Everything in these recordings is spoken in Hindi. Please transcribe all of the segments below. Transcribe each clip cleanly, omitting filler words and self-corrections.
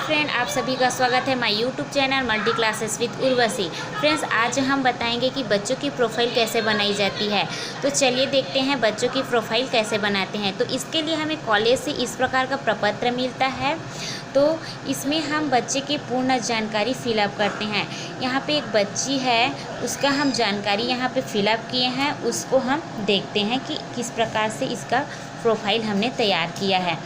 फ्रेंड, आप सभी का स्वागत है my YouTube channel multi classes with Urvashi. Friends, आज हम बताएंगे कि बच्चों की प्रोफाइल कैसे बनाई जाती है। तो चलिए देखते हैं बच्चों की प्रोफाइल कैसे बनाते हैं। तो इसके लिए हमें कॉलेज से इस प्रकार का प्रपत्र मिलता है। तो इसमें हम बच्चे की पूर्ण जानकारी फिलअप करते हैं। यहाँ पे एक बच्ची है, उसका हम जानकारी यहाँ पे फिलअप किए हैं। उसको हम देखते हैं कि किस प्रकार से इसका प्रोफाइल हमने तैयार किया है।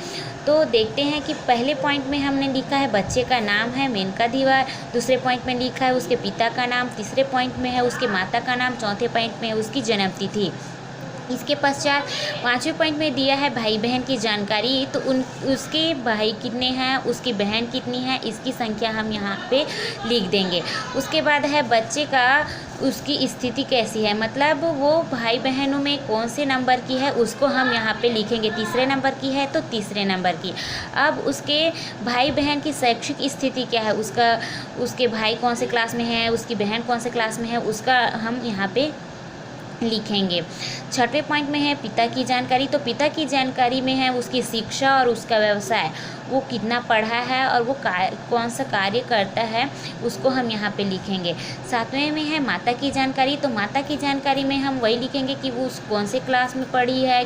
तो देखते हैं कि पहले पॉइंट में हमने लिखा है बच्चे का नाम है मेनका दीवार, दूसरे पॉइंट में लिखा है उसके पिता का नाम, तीसरे पॉइंट में है उसके माता का नाम, चौथे पॉइंट में है उसकी जन्मतिथि। इसके पश्चात पाँचवें पॉइंट में दिया है भाई बहन की जानकारी। तो उसके भाई कितने हैं, उसकी बहन कितनी है, इसकी संख्या हम यहाँ पे लिख देंगे। उसके बाद है बच्चे का उसकी स्थिति कैसी है, मतलब वो भाई बहनों में कौन से नंबर की है उसको हम यहाँ पे लिखेंगे। तीसरे नंबर की है तो तीसरे नंबर की। अब उसके भाई बहन की शैक्षिक स्थिति क्या है, उसके भाई कौन से क्लास में है, उसकी बहन कौन से क्लास में है, उसका हम यहाँ पे लिखेंगे। छठवें पॉइंट में है पिता की जानकारी। तो पिता की जानकारी में है उसकी शिक्षा और उसका व्यवसाय, वो कितना पढ़ा है और वो कौन सा कार्य करता है, उसको हम यहाँ पे लिखेंगे। सातवें में है माता की जानकारी। तो माता की जानकारी में हम वही लिखेंगे कि वो कौन से क्लास में पढ़ी है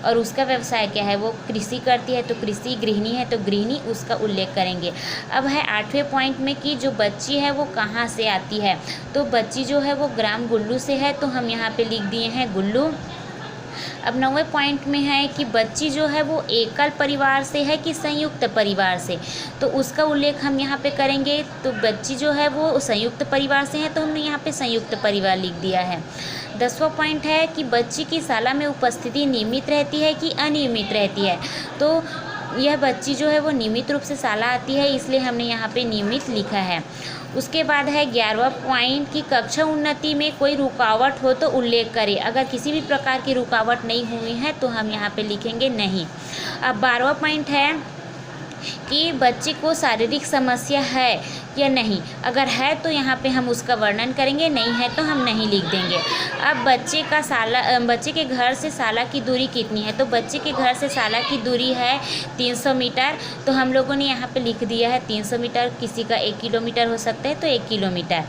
और उसका व्यवसाय क्या है, वो कृषि करती है तो कृषि, गृहिणी है तो गृहिणी, उसका उल्लेख करेंगे। अब है आठवें पॉइंट में कि जो बच्ची है वो कहाँ से आती है। तो बच्ची जो है वो ग्राम गुल्लू से है, तो हम यहाँ पे लिख दिए हैं गुल्लू। अब 9वें पॉइंट में है कि बच्ची जो है वो एकल परिवार से है कि संयुक्त परिवार से, तो उसका उल्लेख हम यहाँ पे करेंगे। तो बच्ची जो है वो संयुक्त परिवार से है, तो हमने यहाँ पे संयुक्त परिवार लिख दिया है। 10वां पॉइंट है कि बच्ची की शाला में उपस्थिति नियमित रहती है कि अनियमित रहती है। तो यह बच्ची जो है वो नियमित रूप से शाला आती है, इसलिए हमने यहाँ पे नियमित लिखा है। उसके बाद है 11वां पॉइंट कि कक्षा उन्नति में कोई रुकावट हो तो उल्लेख करें। अगर किसी भी प्रकार की रुकावट नहीं हुई है तो हम यहाँ पे लिखेंगे नहीं। अब 12वां पॉइंट है कि बच्चे को शारीरिक समस्या है या नहीं। अगर है तो यहाँ पे हम उसका वर्णन करेंगे, नहीं है तो हम नहीं लिख देंगे। अब बच्चे के घर से शाला की दूरी कितनी है। तो बच्चे के घर से शाला की दूरी है 300 मीटर, तो हम लोगों ने यहाँ पे लिख दिया है 300 मीटर। किसी का 1 किलोमीटर हो सकता है तो 1 किलोमीटर।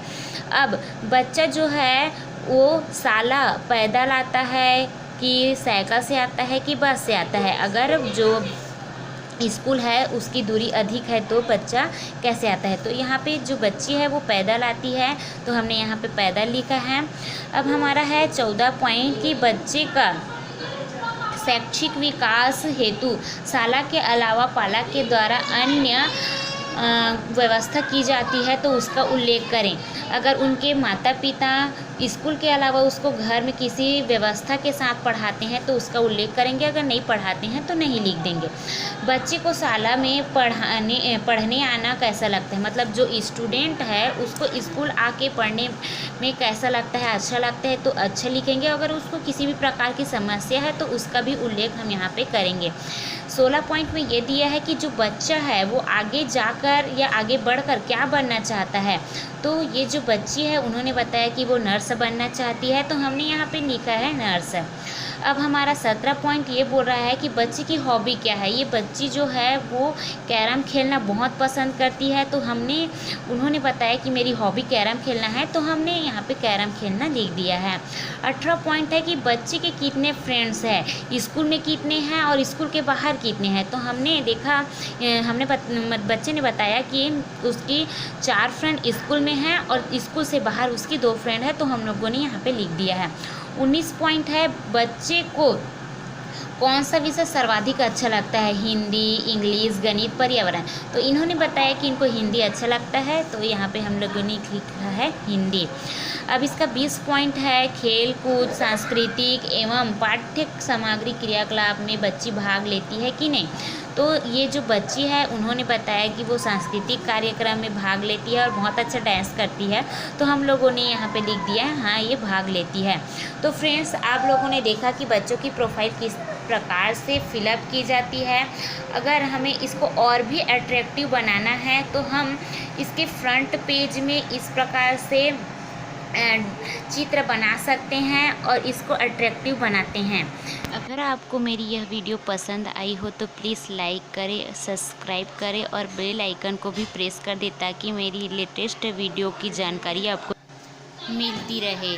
अब बच्चा जो है वो शाला पैदल आता है कि साइकिल से आता है कि बस से आता है। अगर जो स्कूल है उसकी दूरी अधिक है तो बच्चा कैसे आता है। तो यहाँ पे जो बच्ची है वो पैदल आती है, तो हमने यहाँ पे पैदल लिखा है। अब हमारा है 14 पॉइंट कि बच्चे का शैक्षिक विकास हेतु शाला के अलावा पालक के द्वारा अन्य व्यवस्था की जाती है तो उसका उल्लेख करें। अगर उनके माता पिता स्कूल के अलावा उसको घर में किसी व्यवस्था के साथ पढ़ाते हैं तो उसका उल्लेख करेंगे, अगर नहीं पढ़ाते हैं तो नहीं लिख देंगे। बच्चे को शाला में पढ़ने आना कैसा लगता है, मतलब जो स्टूडेंट है उसको स्कूल आके पढ़ने में कैसा लगता है, अच्छा लगता है तो अच्छा लिखेंगे। अगर उसको किसी भी प्रकार की समस्या है तो उसका भी उल्लेख हम यहाँ पे करेंगे। 16 पॉइंट में ये दिया है कि जो बच्चा है वो आगे जाकर या आगे बढ़कर क्या बनना चाहता है। तो ये जो बच्ची है उन्होंने बताया कि वो नर्स बनना चाहती है, तो हमने यहाँ पे लिखा है नर्स। अब हमारा 17 पॉइंट ये बोल रहा है कि बच्ची की हॉबी क्या है। ये बच्ची जो है वो कैरम खेलना बहुत पसंद करती है, तो उन्होंने बताया कि मेरी हॉबी कैरम खेलना है, तो हमने यहाँ पे कैरम खेलना लिख दिया है। 18 पॉइंट है कि बच्चे के कितने फ्रेंड्स हैं, स्कूल में कितने हैं और स्कूल के बाहर कितने हैं। तो हमने देखा, बच्चे ने बताया कि उसकी 4 फ्रेंड स्कूल में हैं और स्कूल से बाहर उसकी 2 फ्रेंड है, तो हम लोगों ने यहाँ पे लिख दिया है। 19 पॉइंट है बच्चे को कौन सा विषय सर्वाधिक अच्छा लगता है, हिंदी, इंग्लिश, गणित, पर्यावरण। तो इन्होंने बताया कि इनको हिंदी अच्छा लगता है, तो यहाँ पे हम लोगों ने लिखा है हिंदी। अब इसका 20 पॉइंट है खेल कूद, सांस्कृतिक एवं पाठ्य सामग्री क्रियाकलाप में बच्ची भाग लेती है कि नहीं। तो ये जो बच्ची है उन्होंने बताया कि वो सांस्कृतिक कार्यक्रम में भाग लेती है और बहुत अच्छा डांस करती है, तो हम लोगों ने यहाँ पे लिख दिया है हाँ ये भाग लेती है। तो फ्रेंड्स, आप लोगों ने देखा कि बच्चों की प्रोफाइल किस प्रकार से फिलअप की जाती है। अगर हमें इसको और भी अट्रैक्टिव बनाना है तो हम इसके फ्रंट पेज में इस प्रकार से चित्र बना सकते हैं और इसको अट्रैक्टिव बनाते हैं। अगर आपको मेरी यह वीडियो पसंद आई हो तो प्लीज़ लाइक करें, सब्सक्राइब करें और बेल आइकन को भी प्रेस कर दें ताकि मेरी लेटेस्ट वीडियो की जानकारी आपको मिलती रहे।